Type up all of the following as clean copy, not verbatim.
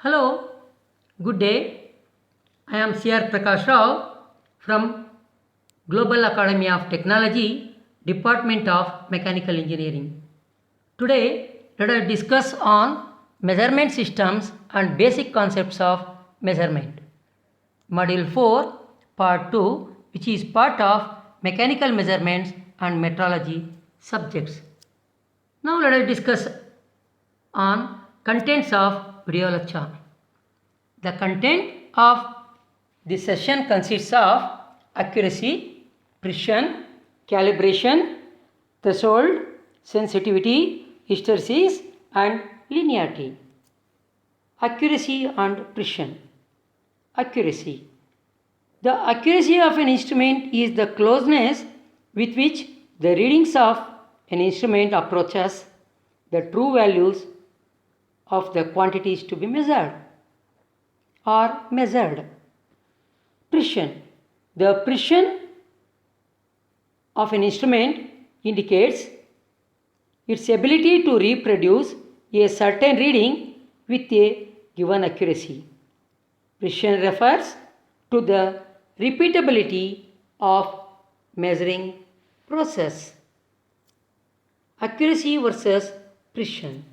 Hello, good day. I am C.R. Prakash Rao from Global Academy of Technology, Department of Mechanical Engineering. Today, let us discuss on measurement systems and basic concepts of measurement. Module 4, Part 2, which is part of mechanical measurements and metrology subjects. Now let us discuss on contents of video lecture. The content of this session consists of accuracy, precision, calibration, threshold, sensitivity, hysteresis and linearity. Accuracy and precision. Accuracy. The accuracy of an instrument is the closeness with which the readings of an instrument approaches the true values of the quantities to be measured or measured. Precision. The precision of an instrument indicates its ability to reproduce a certain reading with a given accuracy. Precision refers to the repeatability of measuring process. Accuracy versus precision.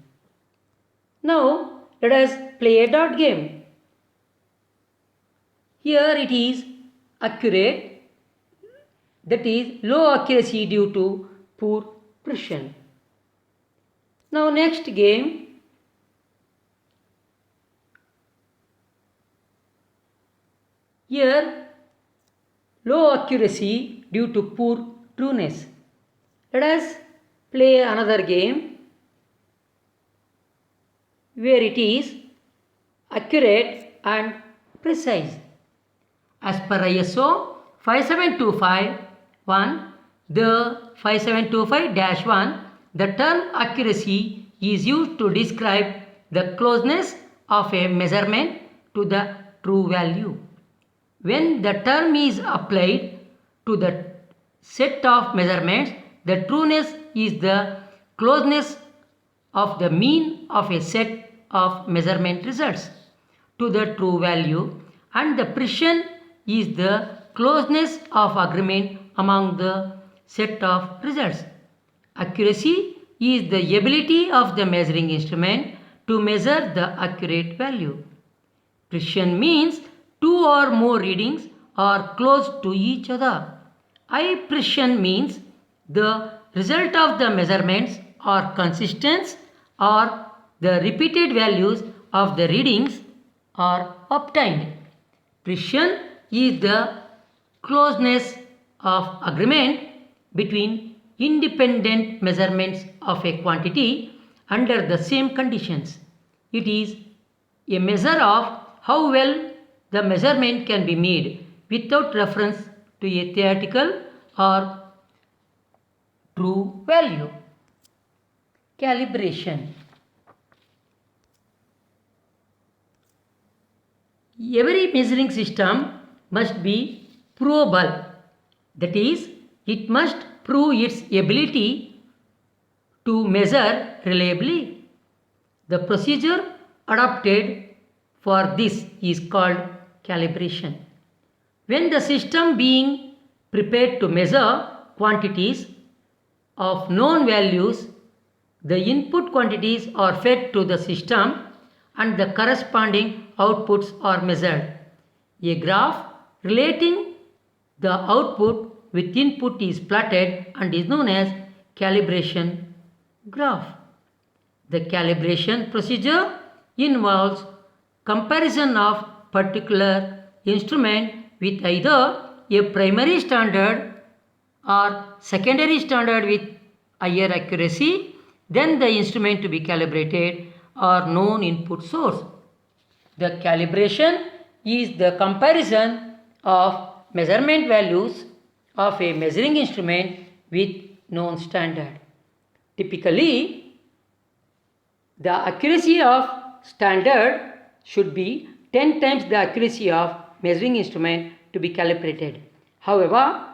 Now let us play a dot game. Here it is accurate, that is low accuracy due to poor precision. Now next game. Here low accuracy due to poor trueness. Let us play another game where it is accurate and precise. As per ISO 57251, the 5725-1, the term accuracy is used to describe the closeness of a measurement to the true value. When the term is applied to the set of measurements, the trueness is the closeness of the mean of a set of measurement results to the true value, and the precision is the closeness of agreement among the set of results. Accuracy is the ability of the measuring instrument to measure the accurate value. Precision means two or more readings are close to each other. High precision means the result of the measurements are consistent or the repeated values of the readings are obtained. Precision is the closeness of agreement between independent measurements of a quantity under the same conditions. It is a measure of how well the measurement can be made without reference to a theoretical or true value. Calibration. Every measuring system must be provable, that is, it must prove its ability to measure reliably. The procedure adopted for this is called calibration. When the system being prepared to measure quantities of known values, the input quantities are fed to the system and the corresponding outputs are measured. A graph relating the output with input is plotted and is known as calibration graph. The calibration procedure involves comparison of particular instrument with either a primary standard or secondary standard with higher accuracy than the instrument to be calibrated or known input source. The calibration is the comparison of measurement values of a measuring instrument with known standard. Typically, the accuracy of standard should be 10 times the accuracy of measuring instrument to be calibrated. However,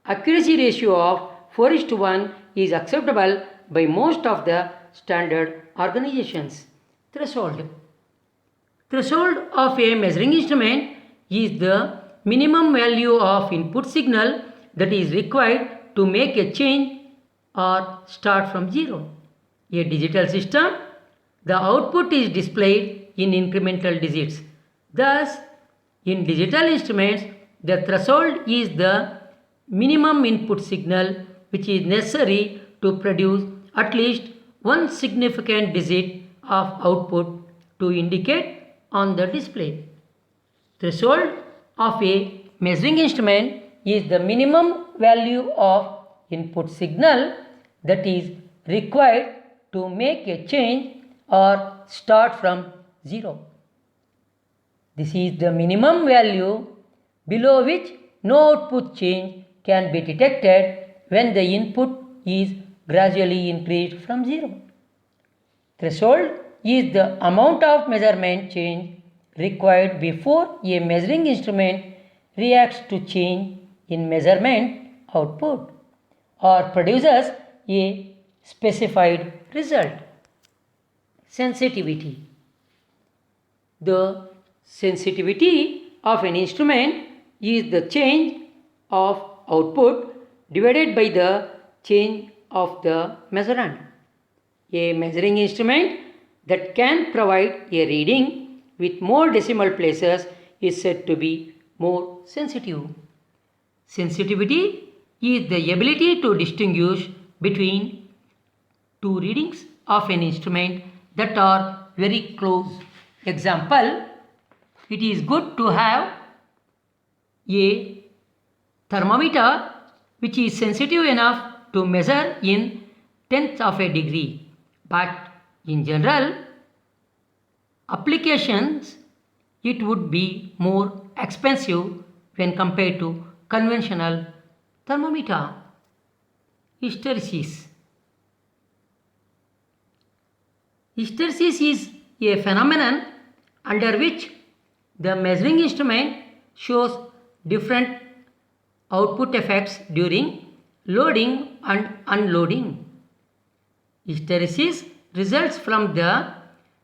accuracy ratio of 4:1 is acceptable by most of the standard organizations. Threshold. Threshold of a measuring instrument is the minimum value of input signal that is required to make a change or start from zero. A digital system, the output is displayed in incremental digits. Thus, in digital instruments, the threshold is the minimum input signal which is necessary to produce at least one significant digit of output to indicate on the display. Threshold of a measuring instrument is the minimum value of input signal that is required to make a change or start from zero. This is the minimum value below which no output change can be detected when the input is gradually increased from zero. Threshold is the amount of measurement change required before a measuring instrument reacts to change in measurement output or produces a specified result. Sensitivity. The sensitivity of an instrument is the change of output divided by the change of the measurand. A measuring instrument that can provide a reading with more decimal places is said to be more sensitive. Sensitivity is the ability to distinguish between two readings of an instrument that are very close. Example, it is good to have a thermometer which is sensitive enough to measure in tenths of a degree, but in general applications it would be more expensive when compared to conventional thermometer. Hysteresis. Hysteresis is a phenomenon under which the measuring instrument shows different output effects during loading and unloading. Hysteresis results from the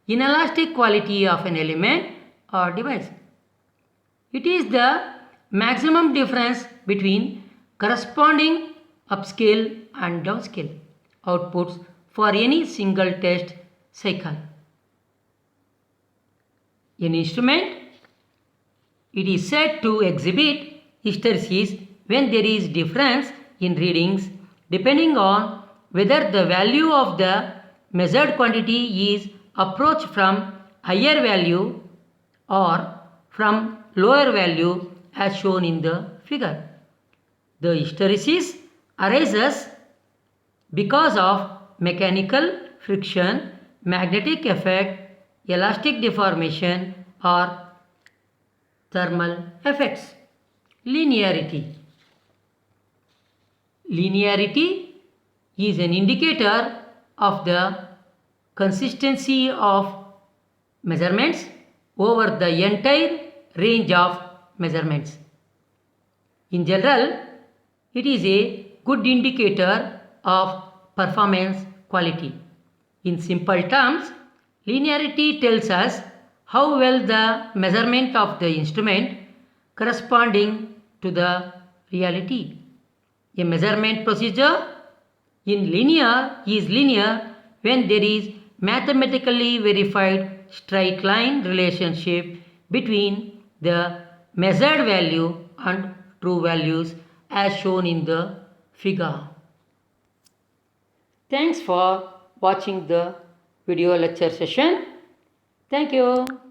inelastic quality of an element or device. It is the maximum difference between corresponding upscale and downscale outputs for any single test cycle. An instrument, it is said to exhibit hysteresis when there is difference in readings depending on whether the value of the measured quantity is approached from higher value or from lower value as shown in the figure. The hysteresis arises because of mechanical friction, magnetic effect, elastic deformation or thermal effects. Linearity. Linearity is an indicator of the consistency of measurements over the entire range of measurements. In general, it is a good indicator of performance quality. In simple terms, linearity tells us how well the measurement of the instrument corresponding to the reality. A measurement procedure in linear is linear when there is mathematically verified straight line relationship between the measured value and true values as shown in the figure. Thanks for watching the video lecture session. Thank you.